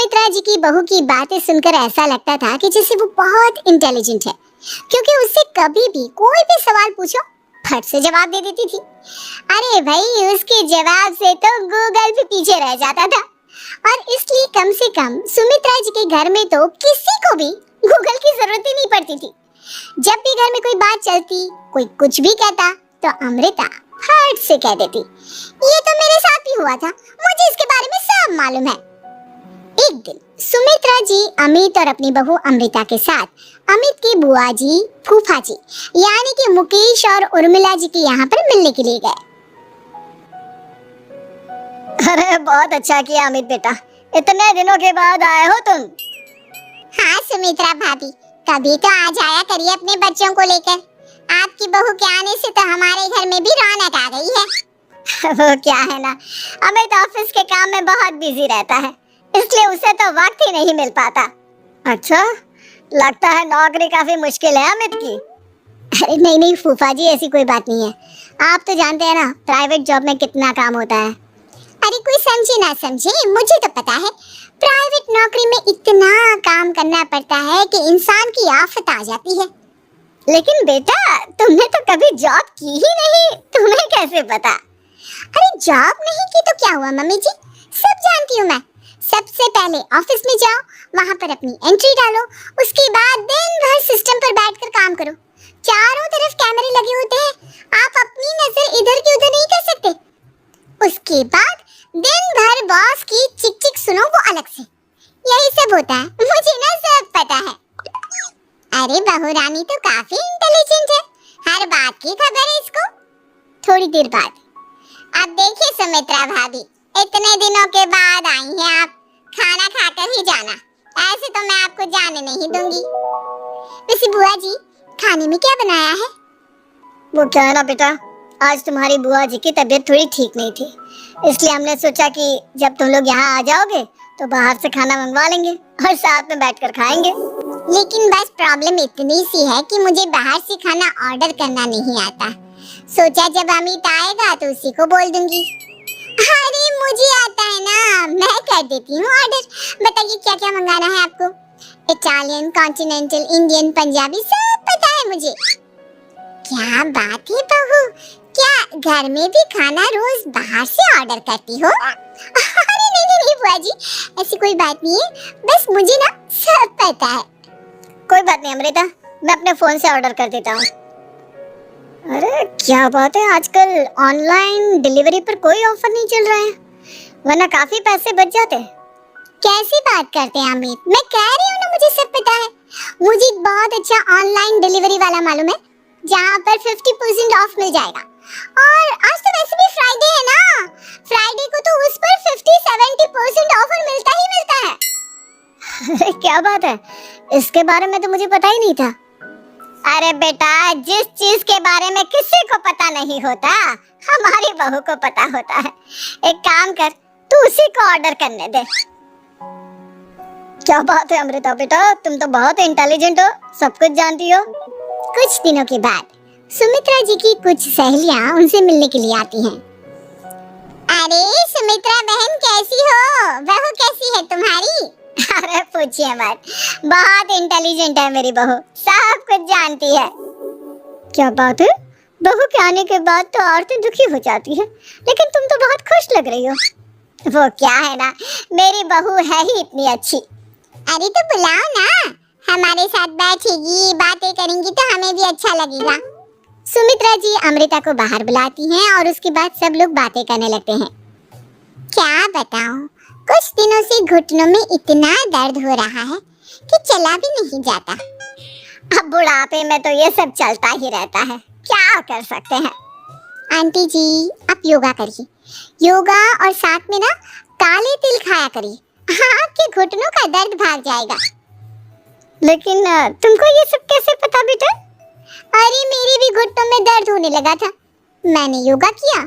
सुमित्रा जी की बहू की बातें सुनकर ऐसा लगता था कि जैसे वो बहुत इंटेलिजेंट है, क्योंकि उससे कभी भी कोई भी सवाल पूछो फट से जवाब दे देती थी। अरे भाई, उसके जवाब से तो गूगल भी पीछे रह जाता था। और इसलिए कम से कम सुमित्रा जी के घर में तो किसी को भी गूगल की जरूरत ही नहीं पड़ती थी। जब भी घर में कोई बात चलती, कोई कुछ भी कहता, तो अमृता फट से कह देती, ये तो मेरे साथ भी हुआ था, मुझे इसके बारे में सब मालूम है। एक दिन सुमित्रा जी अमित और अपनी बहू अमृता के साथ अमित की बुआ जी, फूफा जी यानी कि मुकेश और उर्मिला जी के यहाँ पर मिलने के लिए गए। अरे बहुत अच्छा किया अमित बेटा, इतने दिनों के बाद आए हो तुम। हाँ सुमित्रा भाभी, कभी तो आ जाया करिए अपने बच्चों को लेकर। आपकी बहू के आने से तो हमारे घर में भी रौनक आ गई है। वो क्या है ना, अमित ऑफिस के काम में बहुत बिजी रहता है, इसलिए उसे तो वक्त ही नहीं मिल पाता। अच्छा, लगता है नौकरी काफी मुश्किल है अमित की। अरे नहीं नहीं फूफा जी, ऐसी कोई बात नहीं है। आप तो जानते हैं ना प्राइवेट जॉब में कितना काम होता है। अरे कोई समझे ना समझे, मुझे तो पता है प्राइवेट नौकरी में इतना काम करना पड़ता है कि इंसान की आफत आ जाती है। लेकिन बेटा, तुमने तो कभी जॉब की ही नहीं, तुम्हें कैसे पता? अरे जॉब नहीं की तो क्या हुआ मम्मी जी, सब जानती हूँ मैं। सबसे पहले ऑफिस में जाओ, वहाँ पर अपनी एंट्री डालो, उसके बाद दिन भर सिस्टम पर बैठकर काम करो। चारों तरफ कैमरे लगे होते हैं, आप अपनी नजर इधर की उधर नहीं कर सकते। उसके बाद दिन भर बॉस की चिक चिक सुनो, वो अलग से। यही सब होता है, मुझे ना सब पता है। अरे बहू रानी तो काफी इंटेलिजेंट है, हर बात की खबर है इसको। थोड़ी देर बाद, अब देखिए सुमित्रा भाभी, इतने दिनों के बाद आई हैं आप, खाना खाकर ही जाना, ऐसे तो मैं आपको जाने नहीं दूंगी। वैसे बुआ जी, खाने में क्या बनाया है? वो क्या है ना बेटा, आज तुम्हारी बुआ जी की तबीयत थोड़ी ठीक नहीं थी, इसलिए हमने सोचा कि जब तुम लोग यहाँ आ जाओगे तो बाहर से खाना मंगवा लेंगे और साथ में बैठकर खाएंगे। लेकिन बस प्रॉब्लम इतनी सी है कि मुझे बाहर से खाना ऑर्डर करना नहीं आता। सोचा जब अमित आएगा तो उसी को बोल दूंगी। अरे मुझे आता है ना, मैं कर देती हूँ ऑर्डर। बताइए क्या क्या मंगाना है आपको? इटालियन, कॉन्टिनेंटल, इंडियन, पंजाबी, सब पता है मुझे। क्या बात है बहू, क्या घर में भी खाना रोज बाहर से ऑर्डर करती हो? अरे नहीं बुआ जी, ऐसी कोई बात नहीं है, बस मुझे ना सब पता है। कोई बात नहीं अमृता, मैं अपने फोन से ऑर्डर कर देता हूँ। अरे क्या बात है, आजकल ऑनलाइन डिलीवरी पर कोई ऑफर नहीं चल रहा है, वरना काफी पैसे बच जाते। कैसी बात करते हैं अमित, मैं कह रही हूँ ना मुझे सब पता है। मुझे बहुत अच्छा ऑनलाइन डिलीवरी वाला मालूम है, जहाँ पर 50% ऑफ मिल जाएगा। और आज तो वैसे भी फ्राइडे है ना, फ्राइडे को तो उस पर 50-70% ऑफर मिलता ही मिलता है। अरे क्या बात है, इसके बारे में तो मुझे पता ही नहीं था। अरे बेटा, जिस चीज के बारे में किसी को पता नहीं होता, हमारी बहू को पता होता है। एक काम कर, तू उसी को ऑर्डर करने दे। क्या बात है अमृता बेटा, तुम तो बहुत इंटेलिजेंट हो, सब कुछ जानती हो। कुछ दिनों के बाद सुमित्रा जी की कुछ सहेलियां उनसे मिलने के लिए आती हैं। अरे सुमित्रा बहन कैसी हो, बहू कैसी है तुम्हारी? अरे पूछिए मत, बहुत इंटेलिजेंट है मेरी बहू, सब कुछ जानती है। क्या बात है, बहू के आने के बाद तो औरतें दुखी हो जाती है, लेकिन तुम तो बहुत खुश लग रही हो। वो क्या है ना, मेरी बहू है ही इतनी अच्छी। अरे तो बुलाओ ना, हमारे साथ बैठेगी, बातें करेंगी तो हमें भी अच्छा लगेगा। सुमित्रा जी अमृता को बाहर बुलाती हैं और उसके बाद सब लोग बातें करने लगते हैं। क्या बताऊं, कुछ दिनों से घुटनों में इतना दर्द हो रहा है कि चला भी नहीं जाता। अब बुढ़ापे में तो ये सब चलता ही रहता है, क्या कर सकते हैं। आंटी जी आप योगा करिए, योगा और साथ में ना काले तिल खाया करिए, आपके घुटनों का दर्द भाग जाएगा। लेकिन तुमको ये सब कैसे पता बेटा? अरे मेरे भी घुटनों में दर्द होने लगा था, मैंने योगा किया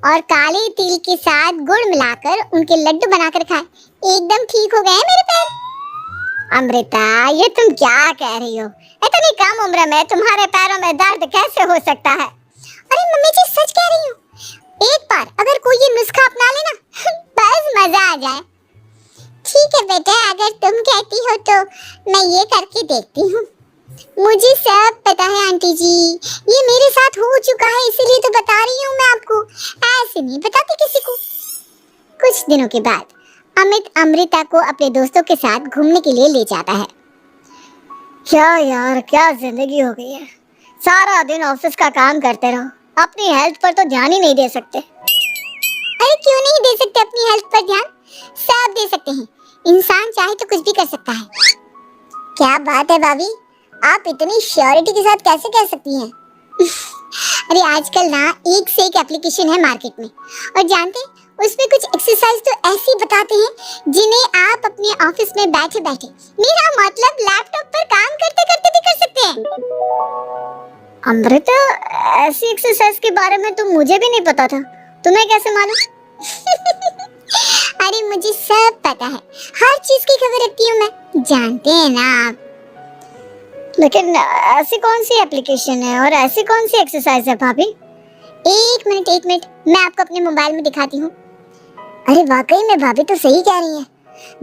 और काले तिल के साथ गुड़ मिलाकर उनके लड्डू बनाकर खाए, एकदम ठीक हो गए मेरे पैर। अमृता, ये तुम क्या कह रही हो? इतनी कम उम्र में तुम्हारे पैरों में दर्द कैसे हो सकता है? अरे मम्मी जी सच कह रही हूँ, एक बार अगर कोई ये नुस्खा अपना लेना बस मजा आ जाए। ठीक है बेटा, अगर तुम कहती हो तो मैं ये करके देखती हूँ। मुझे सब पता है आंटी जी, ये मेरे साथ हो चुका है, इसीलिए तो बता रही हूँ मैं आपको, ऐसे नहीं बताती किसी को। कुछ दिनों के बाद अमित अमृता को अपने दोस्तों के साथ घूमने के लिए ले जाता है। क्या यार, क्या जिंदगी हो गई है। सारा दिन ऑफिस का काम करते रहो, अपनी हेल्थ पर तो ध्यान ही नहीं दे सकते। अरे क्यों नहीं दे सकते अपनी हेल्थ पर ध्यान? सब दे सकते हैं, इंसान चाहे तो कुछ भी कर सकता है। क्या बात है भाभी, आप इतनी श्योरिटी के साथ कैसे कह सकती हैं? अरे आजकल ना एक से एक एप्लीकेशन है मार्केट में, और जानते हैं उसमें कुछ एक्सरसाइज तो ऐसी बताते हैं जिन्हें आप अपने ऑफिस में बैठे बैठे, मेरा मतलब लैपटॉप पर काम करते करते भी कर सकते हैं। अमृता, ऐसी एक्सरसाइज के बारे में तो मुझे भी नहीं पता था, तुम्हें कैसे मालूम? अरे मुझे सब पता है, हर चीज की खबर रखती हूँ मैं, जानते हैं ना आप। लेकिन ऐसी कौन सी एप्लीकेशन है और ऐसी कौन सी एक्सरसाइज है भाभी? एक मिनट, मैं आपको अपने मोबाइल में दिखाती हूँ। अरे वाकई में भाभी तो सही कह रही है।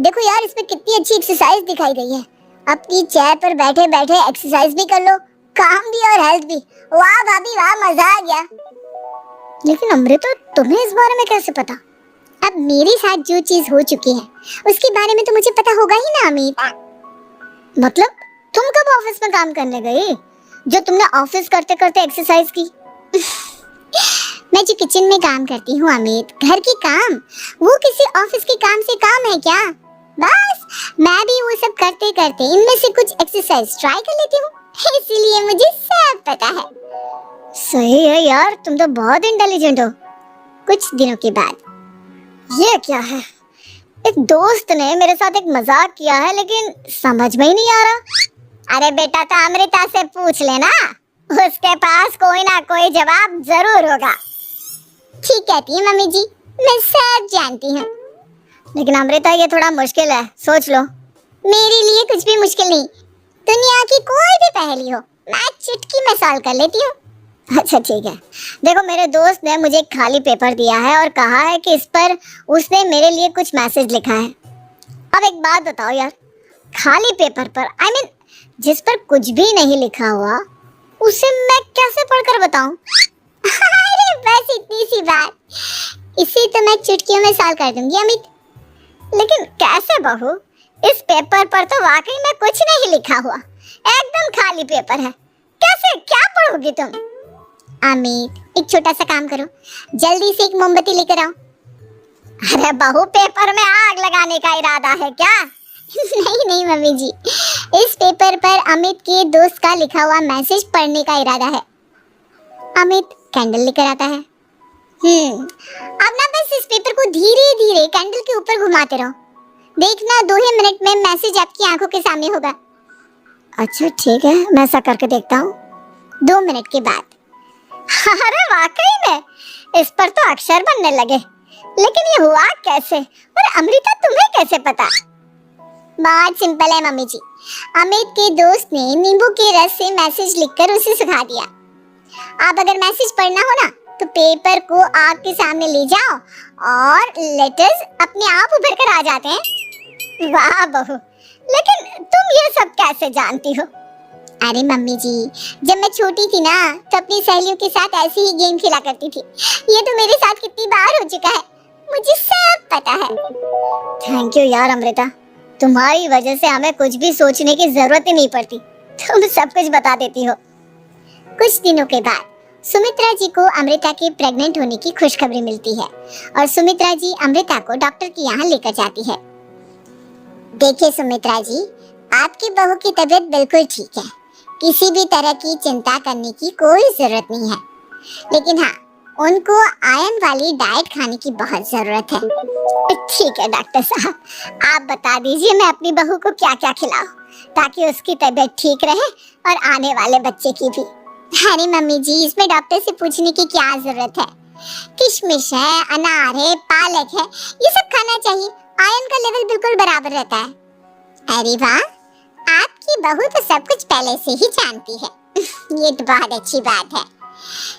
देखो यार, इसमें कितनी अच्छी एक्सरसाइज दिखाई गई है। अपनी चेयर पर बैठे बैठे एक्सरसाइज भी कर लो, काम भी और हेल्थ भी। वाह भाभी वाह, मजा आ गया। लेकिन अमृता, तुम्हें इस बारे में कैसे पता? अब मेरे साथ जो चीज हो चुकी है उसके बारे में तो मुझे पता होगा ही ना अमित। मतलब तुम कब ऑफिस में काम करने गई जो तुमने ऑफिस करते करते एक्सरसाइज की? मैं जो किचन में काम करती हूँ अमित, घर के काम, वो किसी ऑफिस के काम से काम है क्या? बस मैं भी वो सब करते करते इनमें से कुछ एक्सरसाइज ट्राई कर लेती हूँ, इसीलिए मुझे सब पता है। सही है यार, तुम तो बहुत इंटेलिजेंट हो। कुछ दिनों के बाद, ये क्या है? एक दोस्त ने मेरे साथ एक मजाक किया है, लेकिन समझ में ही नहीं आ रहा। अरे बेटा, तो अमृता से पूछ लेना, उसके पास कोई ना कोई जवाब जरूर होगा। ठीक कहती है मम्मी जी, मैं सब जानती हूँ। लेकिन अमृता, ये थोड़ा मुश्किल है, सोच लो। मेरे लिए कुछ भी मुश्किल नहीं, दुनिया की कोई भी पहेली हो मैं चुटकी में सॉल्व कर लेती हूँ। अच्छा ठीक है, देखो मेरे दोस्त ने मुझे एक खाली पेपर दिया है और कहा है कि इस पर उसने मेरे लिए कुछ मैसेज लिखा है। अब एक बात बताओ यार, खाली पेपर पर, I mean, जिस पर कुछ भी नहीं लिखा हुआ, उसे मैं कैसे पढ़कर बताऊं? अरे बस इतनी सी बात, इसे तो मैं चुटकियों में सॉल्व कर दूंगी अमित। लेकिन कैसे बहू? इस पेपर पर तो वाकई में कुछ नहीं लिखा हुआ, एकदम खाली पेपर है, कैसे, क्या पढ़ोगी तुम? अमित, एक छोटा सा काम करो, जल्दी से एक मोमबत्ती लेकर आओ। अरे बहू, पेपर में आग लगाने का इरादा है क्या? नहीं मम्मी जी, इस पेपर पर अमित के दोस्त का लिखा हुआ मैसेज पढ़ने का इरादा है। अमित कैंडल लेकर आता है। अब ना बस इस पेपर को धीरे धीरे कैंडल के ऊपर घुमाते रहो, देखना 2 ही मिनट में मैसेज आपकी आंखों के सामने होगा। अच्छा ठीक है, मैं ऐसा करके देखता हूँ। 2 मिनट के बाद, अरे वाकई में इस पर तो अक्षर बनने लगे, लेकिन ये हुआ कैसे? और अमृता, तुम्हें कैसे पता? बहुत सिंपल है मम्मी जी, अमित के दोस्त ने नींबू के रस से मैसेज लिखकर उसे सुखा दिया। अब अगर मैसेज पढ़ना हो ना, तो पेपर को आग के सामने ले जाओ और लेटर्स अपने आप उभर कर आ जाते हैं। वाह बहू, लेकिन तुम ये सब कैसे जानती हो? अरे मम्मी जी, जब मैं छोटी थी ना, तो अपनी सहेलियों के साथ ऐसे ही गेम खेला करती थी। ये तो मेरे साथ कितनी बार हो चुका है, मुझे सब पता है। थैंक यू यार अमृता, तुम्हारी वजह से हमें कुछ भी सोचने की जरूरत ही नहीं पड़ती, तुम सब कुछ बता देती हो। कुछ दिनों के बाद सुमित्रा जी को अमृता के प्रेग्नेंट होने की खुशखबरी मिलती है और सुमित्रा जी अमृता को डॉक्टर के यहाँ लेकर जाती है। देखिए सुमित्रा जी, आपकी बहू की तबीयत बिल्कुल ठीक है, किसी भी तरह की चिंता करने की कोई जरूरत नहीं है, लेकिन हाँ, उनको आयरन वाली डाइट खाने की बहुत जरूरत है। ठीक है डॉक्टर साहब, आप बता दीजिए मैं अपनी बहू को क्या क्या खिलाऊं ताकि उसकी तबीयत ठीक रहे और आने वाले बच्चे की भी। अरे मम्मी जी, इसमें डॉक्टर से पूछने की क्या जरूरत है, किशमिश है, अनार है, पालक है, ये सब खाना चाहिए, आयरन का लेवल बिल्कुल बराबर रहता है। अरे वाह, आपकी बहू तो सब कुछ पहले से ही जानती है। ये तो बहुत अच्छी बात है।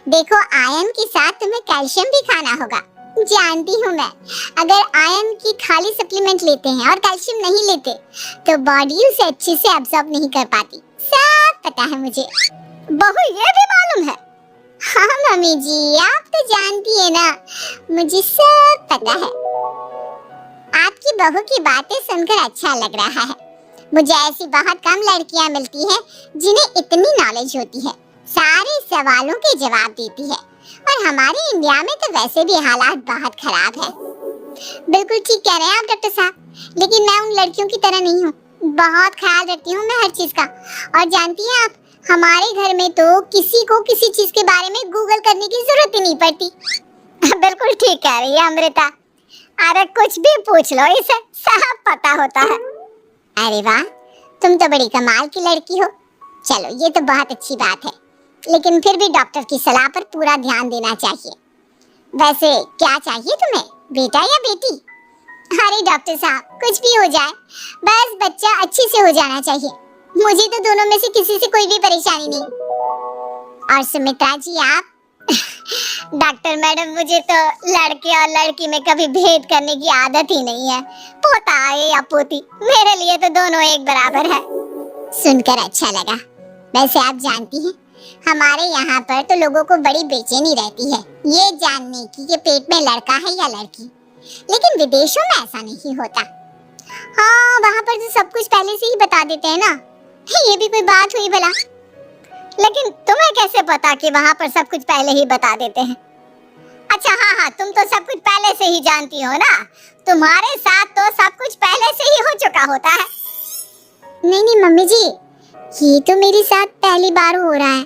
देखो, आयरन के साथ तुम्हें कैल्शियम भी खाना होगा, जानती हूँ मैं, अगर आयरन की खाली सप्लीमेंट लेते हैं और कैल्शियम नहीं लेते तो बॉडी उसे अच्छे से एब्जॉर्ब नहीं कर पाती। सब पता है मुझे। बहू ये भी मालूम है? हाँ मम्मी जी, आप तो जानती है ना, मुझे सब पता है। आपकी बहू की बातें सुनकर अच्छा लग रहा है। मुझे ऐसी बहुत कम लड़कियां मिलती हैं जिन्हें इतनी नॉलेज होती है, सारे सवालों के जवाब देती है। और हमारे इंडिया में तो वैसे भी हालात बहुत खराब है। बिल्कुल ठीक कह रहे हैं आप डॉक्टर साहब, लेकिन मैं उन लड़कियों की तरह नहीं हूँ। बहुत ख्याल रखती हूँ मैं हर चीज का। और जानती हैं आप, हमारे घर में तो किसी को किसी चीज के बारे में गूगल करने की जरूरत ही नहीं पड़ती। बिल्कुल ठीक कह रही है अमृता। अरे कुछ भी पूछ लो, इसे सब पता होता है। अरे वाह, तुम तो बड़ी कमाल की लड़की हो। चलो ये तो बहुत अच्छी बात है, लेकिन फिर भी डॉक्टर की सलाह पर पूरा ध्यान देना चाहिए। वैसे क्या चाहिए तुम्हें, बेटा या बेटी? अरे डॉक्टर साहब, कुछ भी हो जाए, बस बच्चा अच्छे से हो जाना चाहिए। मुझे तो दोनों में से किसी से कोई भी परेशानी नहीं। और सुमित्रा जी आप? डॉक्टर मैडम, मुझे तो लड़के और लड़की में कभी भेद करने की आदत ही नहीं है। पोता है या पोती, मेरे लिए तो दोनों एक बराबर है। सुनकर अच्छा लगा। वैसे आप जानती हैं, हमारे यहाँ पर तो लोगों को बड़ी बेचैनी रहती है ये जानने की कि पेट में लड़का है या लड़की, लेकिन विदेशों में ऐसा नहीं होता। हाँ, वहाँ पर तो सब कुछ पहले से ही बता देते हैं ना। ये भी कोई बात हुई भला? लेकिन तुम्हें कैसे पता कि वहाँ पर सब कुछ पहले ही बता देते हैं? अच्छा हाँ, तुम तो सब कुछ पहले से ही जानती हो ना। तुम्हारे साथ तो सब कुछ पहले से ही हो चुका होता है। नहीं मम्मी जी, ये तो मेरे साथ पहली बार हो रहा है।